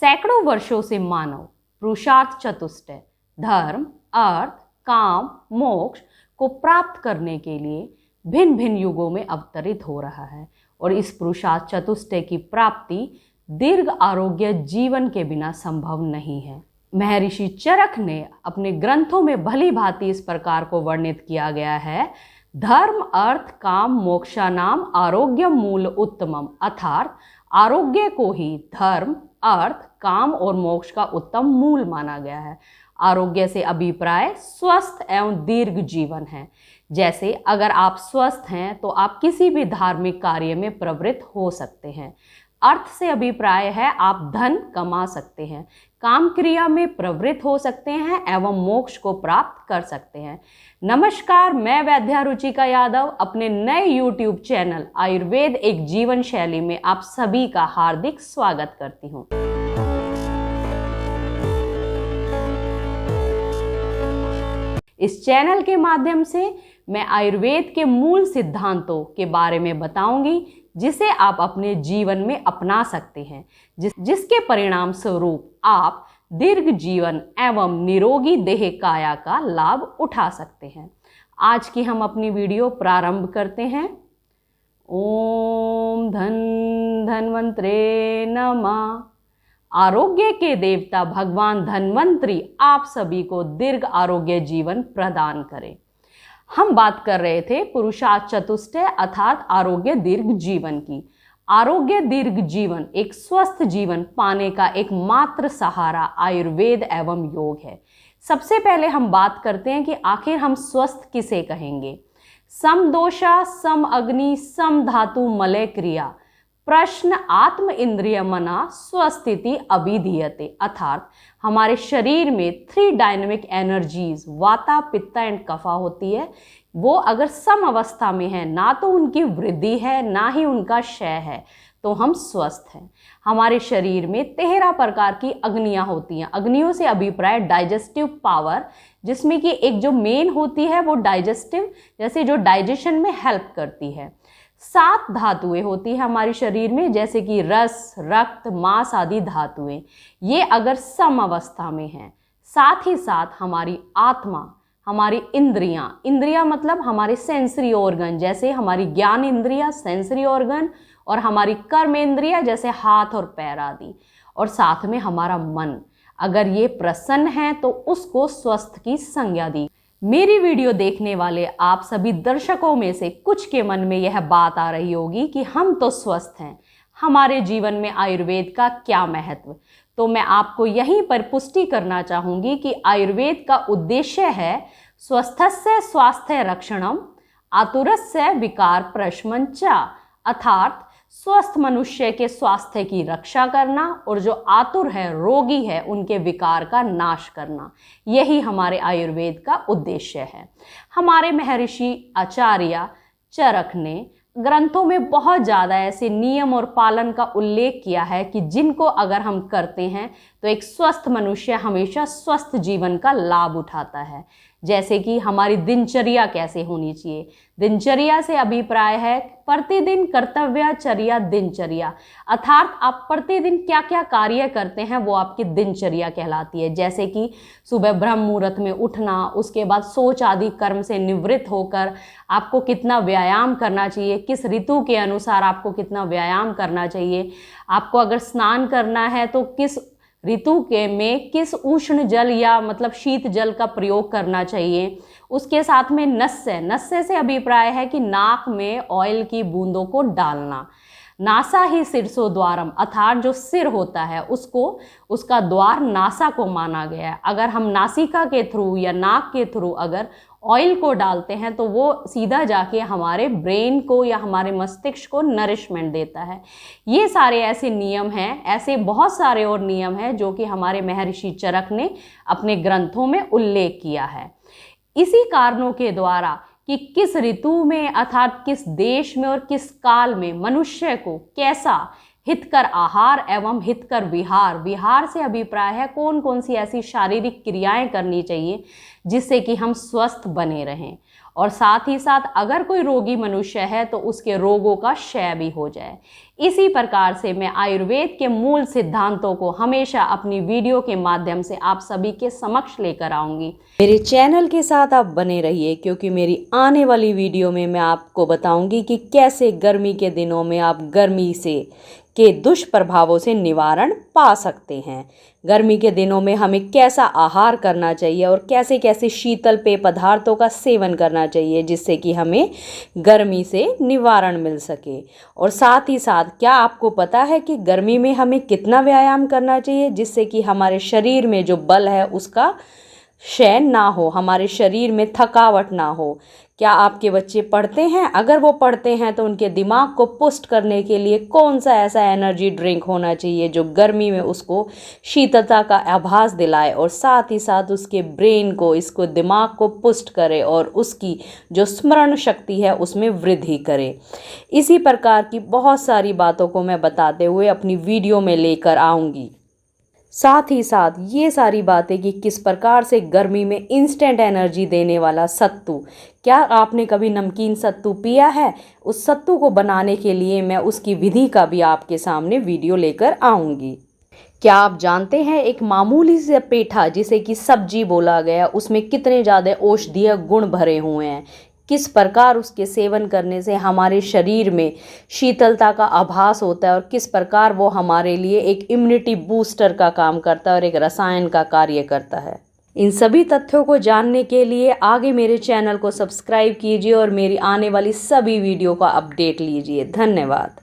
सैकड़ों वर्षों से मानव पुरुषार्थ चतुष्टय धर्म, अर्थ, काम, मोक्ष को प्राप्त करने के लिए भिन्न भिन्न युगों में अवतरित हो रहा है और इस पुरुषार्थ चतुष्टय की प्राप्ति दीर्घ आरोग्य जीवन के बिना संभव नहीं है। महर्षि चरक ने अपने ग्रंथों में भली भांति इस प्रकार को वर्णित किया गया है। धर्म, अर्थ, काम, मोक्षानाम आरोग्य मूल उत्तमम, अर्थात आरोग्य को ही धर्म, अर्थ, काम और मोक्ष का उत्तम मूल माना गया है। आरोग्य से अभिप्राय स्वस्थ एवं दीर्घ जीवन है। जैसे अगर आप स्वस्थ हैं तो आप किसी भी धार्मिक कार्य में प्रवृत्त हो सकते हैं। अर्थ से अभिप्राय है आप धन कमा सकते हैं, काम क्रिया में प्रवृत्त हो सकते हैं एवं मोक्ष को प्राप्त कर सकते हैं। नमस्कार, मैं वैद्या रुचिका यादव अपने नए YouTube चैनल आयुर्वेद एक जीवन शैली में आप सभी का हार्दिक स्वागत करती हूँ। इस चैनल के माध्यम से मैं आयुर्वेद के मूल सिद्धांतों के बारे में बताऊंगी जिसे आप अपने जीवन में अपना सकते हैं, जिसके परिणाम स्वरूप आप दीर्घ जीवन एवं निरोगी देह काया का लाभ उठा सकते हैं। आज की हम अपनी वीडियो प्रारंभ करते हैं। ओम धन्वंतरे नमः। आरोग्य के देवता भगवान धन्वंतरी आप सभी को दीर्घ आरोग्य जीवन प्रदान करें। हम बात कर रहे थे पुरुषार्थ चतुष्टय अर्थात आरोग्य दीर्घ जीवन की। आरोग्य दीर्घ जीवन, एक स्वस्थ जीवन पाने का एकमात्र सहारा आयुर्वेद एवं योग है। सबसे पहले हम बात करते हैं कि आखिर हम स्वस्थ किसे कहेंगे। सम दोषा, सम अग्नि, सम धातु मलय क्रिया, प्रश्न आत्म इंद्रिय मना स्वस्थिति अभिधीयते, अर्थात हमारे शरीर में 3 डायनेमिक एनर्जीज वाता, पित्ता एंड कफा होती है। वो अगर सम अवस्था में है, ना तो उनकी वृद्धि है ना ही उनका क्षय है, तो हम स्वस्थ हैं। हमारे शरीर में 13 प्रकार की अग्नियां होती हैं। अग्नियों से अभिप्राय डाइजेस्टिव पावर, जिसमें कि एक जो मेन होती है वो डाइजेस्टिव, जैसे जो डाइजेशन में हेल्प करती है। 7 धातुएं होती है हमारे शरीर में, जैसे कि रस, रक्त, मांस आदि धातुएं। ये अगर सम अवस्था में हैं, साथ ही साथ हमारी आत्मा, हमारी इंद्रियां मतलब हमारे सेंसरी ऑर्गन, जैसे हमारी ज्ञान इंद्रिया सेंसरी ऑर्गन और हमारी कर्म इंद्रिया जैसे हाथ और पैर आदि, और साथ में हमारा मन, अगर ये प्रसन्न है तो उसको स्वस्थ की संज्ञा दी। मेरी वीडियो देखने वाले आप सभी दर्शकों में से कुछ के मन में यह बात आ रही होगी कि हम तो स्वस्थ हैं, हमारे जीवन में आयुर्वेद का क्या महत्व। तो मैं आपको यहीं पर पुष्टि करना चाहूंगी कि आयुर्वेद का उद्देश्य है स्वस्थस्य स्वास्थ्य रक्षणम, आतुरस्य विकार प्रशमन च, अर्थात स्वस्थ मनुष्य के स्वास्थ्य की रक्षा करना और जो आतुर है, रोगी है, उनके विकार का नाश करना। यही हमारे आयुर्वेद का उद्देश्य है। हमारे महर्षि आचार्य चरक ने ग्रंथों में बहुत ज़्यादा ऐसे नियम और पालन का उल्लेख किया है कि जिनको अगर हम करते हैं तो एक स्वस्थ मनुष्य हमेशा स्वस्थ जीवन का लाभ उठाता है। जैसे कि हमारी दिनचर्या कैसे होनी चाहिए। दिनचर्या से अभिप्राय है प्रतिदिन कर्तव्यचर्या दिनचर्या, अर्थात आप प्रतिदिन क्या क्या कार्य करते हैं वो आपकी दिनचर्या कहलाती है। जैसे कि सुबह ब्रह्म मुहूर्त में उठना, उसके बाद शौच आदि कर्म से निवृत्त होकर आपको कितना व्यायाम करना चाहिए, किस ऋतु के अनुसार आपको कितना व्यायाम करना चाहिए। आपको अगर स्नान करना है तो किस ऋतु के में किस उष्ण जल या मतलब शीत जल का प्रयोग करना चाहिए। उसके साथ में नस्य से अभिप्राय है कि नाक में ऑयल की बूंदों को डालना। नासा ही शीर्षो द्वारम, अर्थात जो सिर होता है उसको, उसका द्वार नासा को माना गया है। अगर हम नासिका के थ्रू या नाक के थ्रू अगर ऑयल को डालते हैं तो वो सीधा जाके हमारे ब्रेन को या हमारे मस्तिष्क को नरिशमेंट देता है। ये सारे ऐसे नियम हैं, ऐसे बहुत सारे और नियम हैं जो कि हमारे महर्षि चरक ने अपने ग्रंथों में उल्लेख किया है। इसी कारणों के द्वारा कि किस ऋतु में अर्थात किस देश में और किस काल में मनुष्य को कैसा हितकर आहार एवं हितकर विहार से अभिप्राय है कौन कौन सी ऐसी शारीरिक क्रियाएं करनी चाहिए जिससे कि हम स्वस्थ बने रहें। और साथ ही साथ अगर कोई रोगी मनुष्य है तो उसके रोगों का क्षय भी हो जाए। इसी प्रकार से मैं आयुर्वेद के मूल सिद्धांतों को हमेशा अपनी वीडियो के माध्यम से आप सभी के समक्ष लेकर आऊंगी। मेरे चैनल के साथ आप बने रहिए, क्योंकि मेरी आने वाली वीडियो में मैं आपको बताऊंगी कि कैसे गर्मी के दिनों में आप गर्मी के दुष्प्रभावों से निवारण पा सकते हैं। गर्मी के दिनों में हमें कैसा आहार करना चाहिए और कैसे कैसे शीतल पेय पदार्थों का सेवन करना चाहिए जिससे कि हमें गर्मी से निवारण मिल सके। और साथ ही साथ क्या आपको पता है कि गर्मी में हमें कितना व्यायाम करना चाहिए जिससे कि हमारे शरीर में जो बल है उसका क्षय ना हो, हमारे शरीर में थकावट ना हो। क्या आपके बच्चे पढ़ते हैं? अगर वो पढ़ते हैं तो उनके दिमाग को पुष्ट करने के लिए कौन सा ऐसा एनर्जी ड्रिंक होना चाहिए जो गर्मी में उसको शीतलता का आभास दिलाए और साथ ही साथ उसके ब्रेन को, इसको दिमाग को पुष्ट करे और उसकी जो स्मरण शक्ति है उसमें वृद्धि करे। इसी प्रकार की बहुत सारी बातों को मैं बताते हुए अपनी वीडियो में लेकर आऊँगी। साथ ही साथ ये सारी बातें कि किस प्रकार से गर्मी में इंस्टेंट एनर्जी देने वाला सत्तू, क्या आपने कभी नमकीन सत्तू पिया है? उस सत्तू को बनाने के लिए मैं उसकी विधि का भी आपके सामने वीडियो लेकर आऊँगी। क्या आप जानते हैं एक मामूली से पेठा जिसे कि सब्जी बोला गया, उसमें कितने ज़्यादा औषधीय गुण भरे हुए हैं? किस प्रकार उसके सेवन करने से हमारे शरीर में शीतलता का आभास होता है और किस प्रकार वो हमारे लिए एक इम्यूनिटी बूस्टर का काम करता है और एक रसायन का कार्य करता है। इन सभी तथ्यों को जानने के लिए आगे मेरे चैनल को सब्सक्राइब कीजिए और मेरी आने वाली सभी वीडियो का अपडेट लीजिए। धन्यवाद।